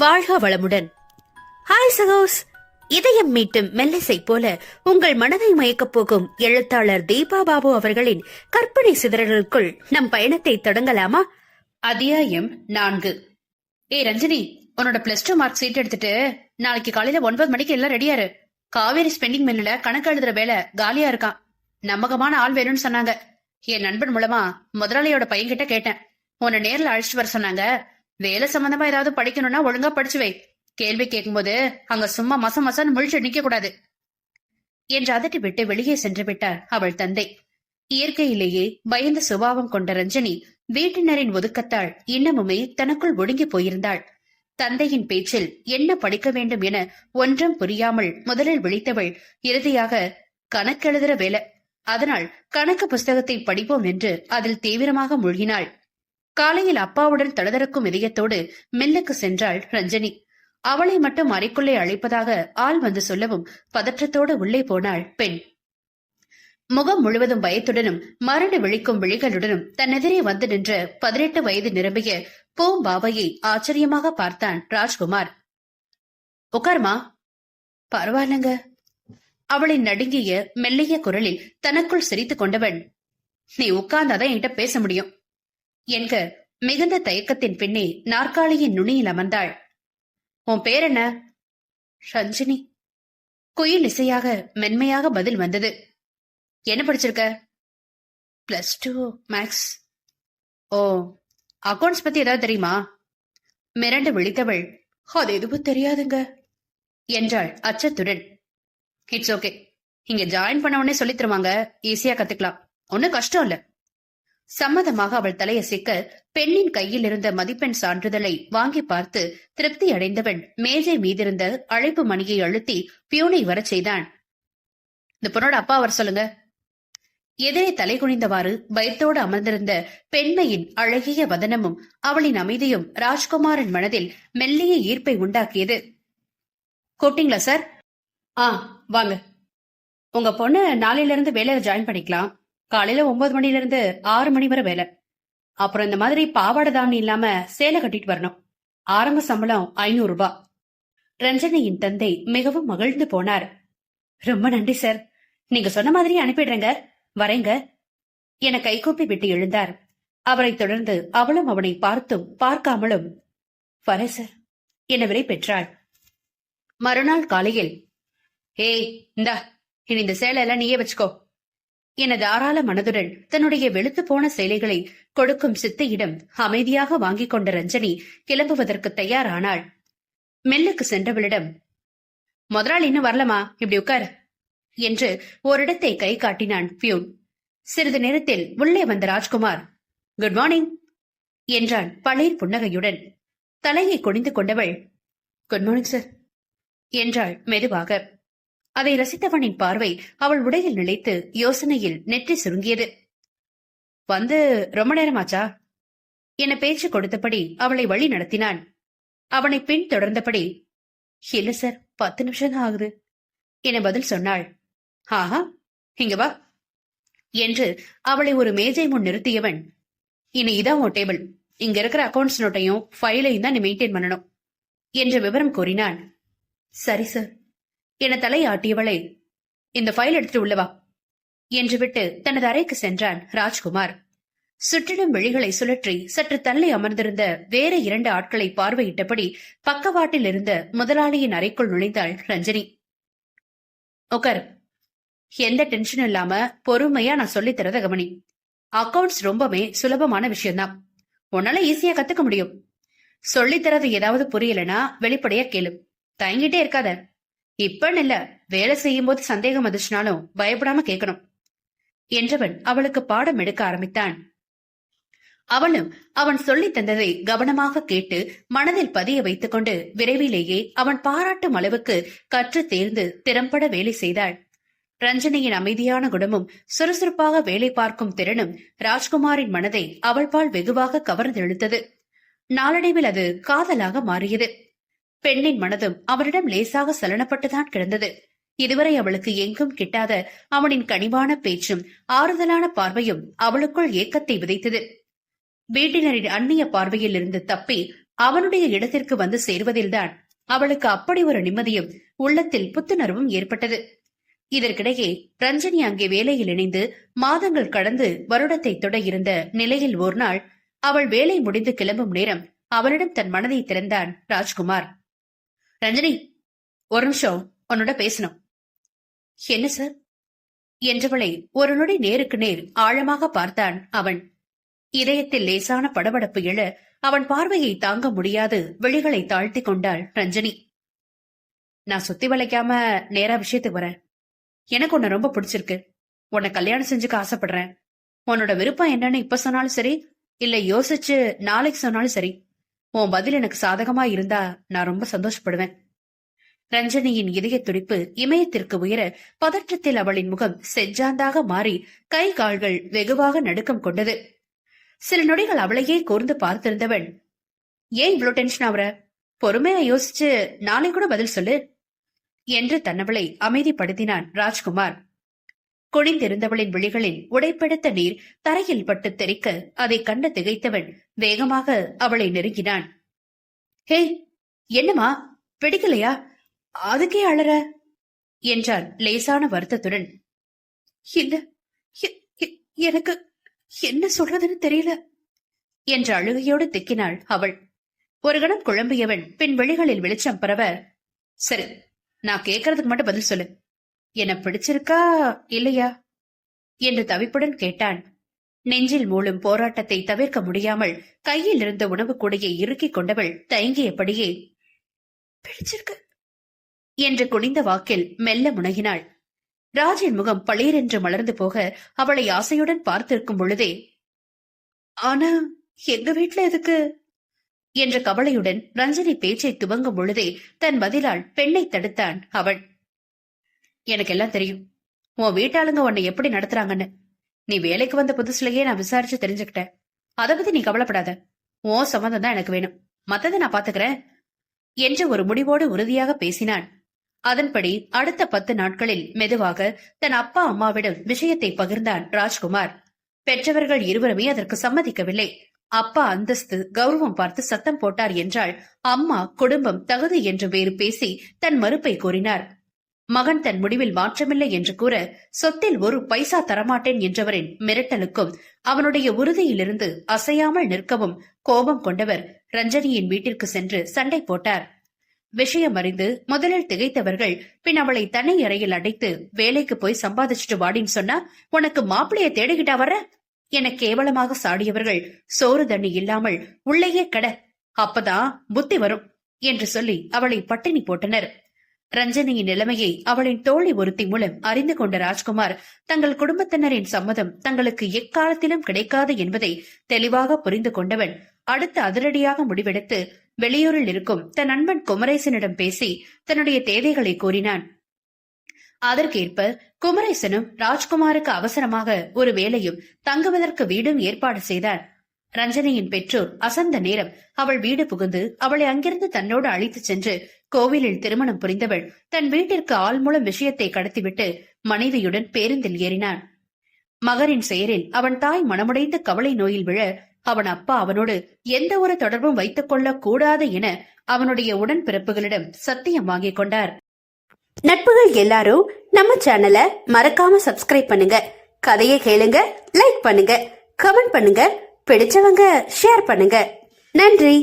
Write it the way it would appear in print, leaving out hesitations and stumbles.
வாழ்க வளமுடன். ஹாய் சகோஸ். இதயம் மீட்டும் மெல்லிசை போல உங்கள் மனதை மயக்கப் போகும் எழுத்தாளர் தீபா பாபு அவர்களின் கற்பனை சிதறல்களுக்குள் நம் பயணத்தை தொடங்கலாமா? அத்தியாயம் 4. ரஞ்சினி, உன்னோட +2 மார்க் சீட் எடுத்துட்டு நாளைக்கு காலையில 9 மணிக்கு எல்லாம் ரெடியாரு. காவேரி ஸ்பெண்டிங் மில்லுல கணக்கு எழுதுற வேலை காலியா இருக்கான். நம்பகமான ஆள் வேணும்னு சொன்னாங்க. என் நண்பன் மூலமா முதலாளியோட பையன்கிட்ட கேட்டேன். உன்னை நேர்ல அழைச்சிட்டு வர சொன்னாங்க. வேலை சம்பந்தமா ஏதாவது படிக்கணும்னா ஒழுங்கா படிச்சு வை. கேள்வி கேட்கும்போது அங்க சும்மா மசன்னு முழிச்சு நிக்க கூடாது என்று அதட்டி விட்டு வெளியே சென்று விட்டார் அவள் தந்தை. இயற்கையிலேயே பயந்த சுபாவம் கொண்ட ரஞ்சனி வீட்டினரின் ஒதுக்கத்தால் இன்னமுமே தனக்குள் ஒடுங்கி போயிருந்தாள். தந்தையின் பேச்சில் என்ன படிக்க வேண்டும் என ஒன்றும் புரியாமல் முதலில் விழித்தவள் இறுதியாக கணக்கெழுதுற வேலை, அதனால் கணக்கு புஸ்தகத்தை படிப்போம் என்று அதில் தீவிரமாக மூழ்கினாள். காலையில் அப்பாவுடன் தளதறக்கும் இதயத்தோடு மில்லுக்கு சென்றாள் ரஞ்சனி. அவளை மட்டும் அறைக்குள்ளே அழைப்பதாக ஆள் வந்து சொல்லவும் பதற்றத்தோடு உள்ளே போனாள் பெண். முகம் முழுவதும் பயத்துடனும் மரண விழிக்கும் விழிகளுடனும் தன்னெதிரே வந்து நின்ற 18 வயது நிரம்பிய பூம்பாவையை ஆச்சரியமாக பார்த்தான் ராஜ்குமார். உட்கார்மா. பரவாயில்லங்க. அவளின் நடுங்கிய மெல்லிய குரலில் தனக்குள் சிரித்துக் கொண்டவன், நீ உட்கார்ந்தாதான் என்கிட்ட பேச முடியும் என்க மிகுந்த தயக்கத்தின் பின்னே நாற்காலியின் நுனியில் அமர்ந்தாள். உன் பேர் என்ன? ரஞ்சினி. குயில் இசையாக மென்மையாக பதில் வந்தது. என்ன படிச்சிருக்க? +2 மேக்ஸ். ஓ, அக்கவுண்ட்ஸ் பத்தி ஏதாவது தெரியுமா? மிரண்டு விழித்தவள், அது எதுவும் தெரியாதுங்க என்றாள் அச்சத்துடன். இட்ஸ் ஓகே, இங்க ஜாயின் பண்ண உடனே சொல்லி தருவாங்க, ஈஸியா கத்துக்கலாம், ஒன்னும் கஷ்டம் இல்ல. சம்மதமாக அவள் தலையசைக்க பெண்ணின் கையில் இருந்த மதிப்பெண் சான்றிதழை வாங்கி பார்த்து திருப்தி அடைந்தவன் மேஜை மீதிருந்த அழைப்பு மணியை அழுத்தி பியூனை வரச் செய்தான். இந்த பொண்ணோட அப்பா வர சொல்லுங்க. எதிரே தலை குனிந்தவாறு பயத்தோடு அமர்ந்திருந்த பெண்மையின் அழகிய வதனமும் அவளின் அமைதியும் ராஜ்குமாரின் மனதில் மெல்லிய ஈர்ப்பை உண்டாக்கியது. கூப்பிட்டீங்களா சார்? வாங்க. உங்க பொண்ணு நாளையில இருந்து வேலையில ஜாயின் பண்ணிக்கலாம். காலையில 9 மணில இருந்து 6 மணி வரை வேலை. அப்புறம் இந்த மாதிரி பாவாடை தாவணி இல்லாம சேலை கட்டிட்டு வரணும். ஆரம்ப சம்பளம் 500 ரூபாய். ரஞ்சனியின் தந்தை மிகவும் மகிழ்ந்து போனார். ரொம்ப நன்றி சார், நீங்க சொன்ன மாதிரி அனுப்பிடுறேங்க, வரேங்க என கைகூப்பி விட்டு எழுந்தார். அவரை தொடர்ந்து அவளும் அவனை பார்த்தும் பார்க்காமலும் வரே சார் என விடை பெற்றாள். மறுநாள் காலையில், இந்தா, இனி இந்த சேலை எல்லாம் நீயே வச்சுக்கோ என தாராள மனதுடன் தன்னுடைய வெளுத்து போன சேலைகளை கொடுக்கும் சித்தையிடம் அமைதியாக வாங்கிக் கொண்ட ரஞ்சனி கிளம்புவதற்கு தயாரானாள். மில்லுக்கு சென்றவளிடம், முதலாளி இன்னும் வரலமா, இப்படி உட்கார் என்று ஓரிடத்தை கை காட்டினான் பியூன். சிறிது நேரத்தில் உள்ளே வந்த ராஜ்குமார், குட் மார்னிங் என்றான் பழைய புன்னகையுடன். தலையை குனிந்து கொண்டவள், குட் மார்னிங் சார் என்றாள் மெதுவாக. அதை ரசித்தவனின் பார்வை அவள் உடையில் நிலைத்து யோசனையில் நெற்றி சுருங்கியது. வந்து ரொம்ப நேரமாச்சா என பேச்சு கொடுத்தபடி அவளை வழி நடத்தினான். அவனை பின் தொடர்ந்தபடி, இல்ல சார், 10 நிமிஷம் தான் ஆகுது என பதில் சொன்னாள். ஆஹா, இங்க வா என்று அவளை ஒரு மேஜை முன் நிறுத்தியவன், இனி இதான் உன் டேபிள், இங்க இருக்கிற அக்கவுண்ட்ஸ் நோட்டையும் ஃபைலையும் தான் நீ மெயின்டைன் பண்ணணும் என்ற விவரம் கூறினான். சரி சார் என தலையாட்டியவளை, இந்த ஃபைல் எடுத்துட்டு உள்ளவா என்று விட்டு தனது அறைக்கு சென்றான் ராஜ்குமார். சுற்றிலும் விழிகளை சுழற்றி சற்று தள்ளி அமர்ந்திருந்த வேறு 2 ஆட்களை பார்வையிட்டபடி பக்கவாட்டில் இருந்த முதலாளியின் அறைக்குள் நுழைந்தாள் ரஞ்சனி. உட்கார். எந்த டென்ஷனும் இல்லாம பொறுமையா நான் சொல்லி தரத கவனி. அக்கவுண்ட்ஸ் ரொம்பவே சுலபமான விஷயம்தான், உன்னால ஈஸியா கத்துக்க முடியும். சொல்லித்தரது ஏதாவது புரியலனா வெளிப்படையா கேளு, தயங்கிட்டே இருக்காத. இப்பன்னு இல்ல, வேலை செய்யும் போது சந்தேகம் வந்துச்சுனாலும் பயப்படாம கேட்கணும் என்றவன் அவளுக்கு பாடம் எடுக்க ஆரம்பித்தான். அவளும் அவன் சொல்லி தந்ததை கவனமாக கேட்டு மனதில் பதிய வைத்துக் கொண்டு விரைவிலேயே அவன் பாராட்டும் அளவுக்கு கற்று தேர்ந்து திறம்பட வேலை செய்தாள். ரஞ்சனியின் அமைதியான குணமும் சுறுசுறுப்பாக வேலை பார்க்கும் திறனும் ராஜ்குமாரின் மனதை அவள் பால் வெகுவாக கவர்ந்தெழுத்தது. நாளடைவில் அது காதலாக மாறியது. பெண்ணின் மனதும் அவனிடம் லேசாக சலனப்பட்டுதான் கிடந்தது. இதுவரை அவளுக்கு எங்கும் கிட்டாத அவனின் கனிவான பேச்சும் ஆறுதலான பார்வையும் அவளுக்குள் ஏக்கத்தை விதைத்தது. வீட்டினரின் அந்நிய பார்வையில் இருந்து தப்பி அவனுடைய இடத்திற்கு வந்து சேர்வதில்தான் அவளுக்கு அப்படி ஒரு நிம்மதியும் உள்ளத்தில் புத்துணர்வும் ஏற்பட்டது. இதற்கிடையே ரஞ்சனி அங்கே வேலையில் இணைந்து மாதங்கள் கடந்து வருடத்தை தொட இருந்த நிலையில் ஒரு நாள் அவள் வேலை முடிந்து கிளம்பும் நேரம் அவனிடம் தன் மனதை திறந்தான் ராஜ்குமார். ரஞ்சனி, ஒரு நிமிஷம் உன்னோட பேசணும். என்ன சார் என்றவளை ஒரு நொடி நேருக்கு நேர் ஆழமாக பார்த்தான் அவன். இதயத்தில் லேசான படபடப்பு எழ அவன் பார்வையை தாங்க முடியாது விழிகளை தாழ்த்தி கொண்டாள் ரஞ்சனி. நான் சுத்தி வளைக்காம நேரா விஷயத்துக்கு வரேன். எனக்கு உன்னை ரொம்ப பிடிச்சிருக்கு. உன்னை கல்யாணம் செஞ்சுக்க ஆசைப்படுறேன். உன்னோட விருப்பம் என்னன்னு இப்ப சொன்னாலும் சரி, இல்ல யோசிச்சு நாளைக்கு சொன்னாலும் சரி, உன் பதில் எனக்கு சாதகமா இருந்தா நான் ரொம்ப சந்தோஷப்படுவேன். ரஞ்சனியின் இதய துடிப்பு இமயத்திற்கு உயர பதற்றத்தில் அவளின் முகம் செஞ்சாந்தாக மாறி கை கால்கள் வெகுவாக நடுக்கம் கொண்டது. சில நொடிகள் அவளையே கூர்ந்து பார்த்திருந்தவன், ஏன் இவ்வளவு டென்ஷன் ஆகுற? பொறுமையா யோசிச்சு நாளை கூட பதில் சொல்லு என்று தன்னவளை அமைதிப்படுத்தினான் ராஜ்குமார். குனிந்திருந்தவளின் விழிகளில் உடைப்பெடுத்த நீர் தரையில் பட்டு தெறிக்க அதை கண்டு திகைத்தவன் வேகமாக அவளை நெருங்கினான். ஹே, என்னமா, பிடிக்கலையா? அதுக்கே அழற என்றான் லேசான வருத்தத்துடன். இல்ல, எனக்கு என்ன சொல்றதுன்னு தெரியல என்ற அழுகையோடு திக்கினாள் அவள். ஒரு கணம் குழம்பியவன் பின் விழிகளில் வெளிச்சம் பரவ, சரி, நான் கேட்கறதுக்கு மட்டும் பதில் சொல்லு. என்ன பிடிச்சிருக்கா இல்லையா என்று தவிப்புடன் கேட்டான். நெஞ்சில் மூளும் போராட்டத்தை தவிர்க்க முடியாமல் கையில் இருந்த உணவு கூடையை இறுக்கிக் கொண்டவள் தயங்கியபடியே, பிடிச்சிருக்கு என்று குனிந்த வாக்கில் மெல்ல முனகினாள். ராஜின் முகம் பளீரென்று மலர்ந்து போக அவளை ஆசையுடன் பார்த்திருக்கும் பொழுதே, ஆனா எங்க வீட்டுல எதுக்கு என்ற கவலையுடன் ரஞ்சனி பேச்சை துவங்கும் பொழுதே தன் பதிலால் பெண்ணை தடுத்தான் அவன். எனக்கு எல்லாம் தெரியும். உன் வீட்டாளுங்க உன்னை எப்படி நடத்துறாங்கன்னு நீ வேலைக்கு வந்த புதுசுலயே நான் விசாரிச்சு தெரிஞ்சுக்கிட்டேன். அதை பத்தி நீ கவலைப்படாத. உன் சம்மந்தம் தான் எனக்கு வேணும். மத்ததை நான் பாத்துக்கிறேன் என்று ஒரு முடிவோடு உறுதியாக பேசினான். அதன்படி அடுத்த 10 நாட்களில் மெதுவாக தன் அப்பா அம்மாவிடம் விஷயத்தை பகிர்ந்தான் ராஜ்குமார். பெற்றவர்கள் இருவருமே அதற்கு சம்மதிக்கவில்லை. அப்பா அந்தஸ்து கௌரவம் பார்த்து சத்தம் போட்டார் என்றால், அம்மா குடும்பம் தகுதி என்று வேறு பேசி தன் மறுப்பை கூறினார். மகன் தன் முடிவில் மாற்றமில்லை என்று கூற, சொத்தில் ஒரு பைசா தரமாட்டேன் என்றவரின் மிரட்டலுக்கும் அவனுடைய உறுதியிலிருந்து அசையாமல் நிற்கவும் கோபம் கொண்டவர் ரஞ்சனியின் வீட்டிற்கு சென்று சண்டை போட்டார். விஷயம் அறிந்து முதலில் திகைத்தவர்கள் பின் அவளை தனி அறையில் அடைத்து, வேலைக்கு போய் சம்பாதிச்சுட்டு வாடின்னு சொன்னா உனக்கு மாப்பிளைய தேடிக்கிட்டா வர்ற என கேவலமாக சாடியவர்கள் சோறு தண்ணி இல்லாமல் உள்ளேயே கட, அப்பதான் புத்தி வரும் என்று சொல்லி அவளை பட்டினி போட்டனர். ரஞ்சனியின் நிலைமையை அவளின் தோழி ஒருத்தி மூலம் அறிந்து கொண்ட ராஜ்குமார் தங்கள் குடும்பத்தினரின் சம்மதம் தங்களுக்கு எக்காலத்திலும் கிடைக்காது என்பதை தெளிவாக புரிந்து கொண்டவன் அடுத்த அதிரடியாக முடிவெடுத்து வெளியூரில் இருக்கும் தன் நண்பன் குமரேசனிடம் பேசி தன்னுடைய தேவைகளை கூறினான். அதற்கேற்ப குமரேசனும் ராஜ்குமாருக்கு அவசரமாக ஒரு வேலையும் தங்குவதற்கு வீடும் ஏற்பாடு செய்தான். ரஞ்சனியின் பெற்றோர் அசந்த நேரம் அவள் வீடு புகுந்து அவளை அங்கிருந்து தன்னோடு அழைத்துச் சென்று கோவிலில் திருமணம் புரிந்தவள் தன் வீட்டிற்கு ஆள் மூலம் விஷயத்தை கடத்திவிட்டு மனைவியுடன் பேருந்தில் ஏறினான். மகரின் செயலில் அவன் தாய் மனமுடைந்து கவலை நோயில் விழ அவன் அப்பா அவனோடு எந்த ஒரு தொடர்பும் வைத்துக் கொள்ள கூடாது என அவனுடைய உடன்பிறப்புகளிடம் சத்தியம் வாங்கிக் கொண்டார். நட்புகள் எல்லாரும் நம்ம சேனலை மறக்காம சப்ஸ்கிரைப் பண்ணுங்க, கதையை கேளுங்க, லைக் பண்ணுங்க, கமெண்ட் பண்ணுங்க, பிடிச்சவங்க ஷேர் பண்ணுங்க. நன்றி.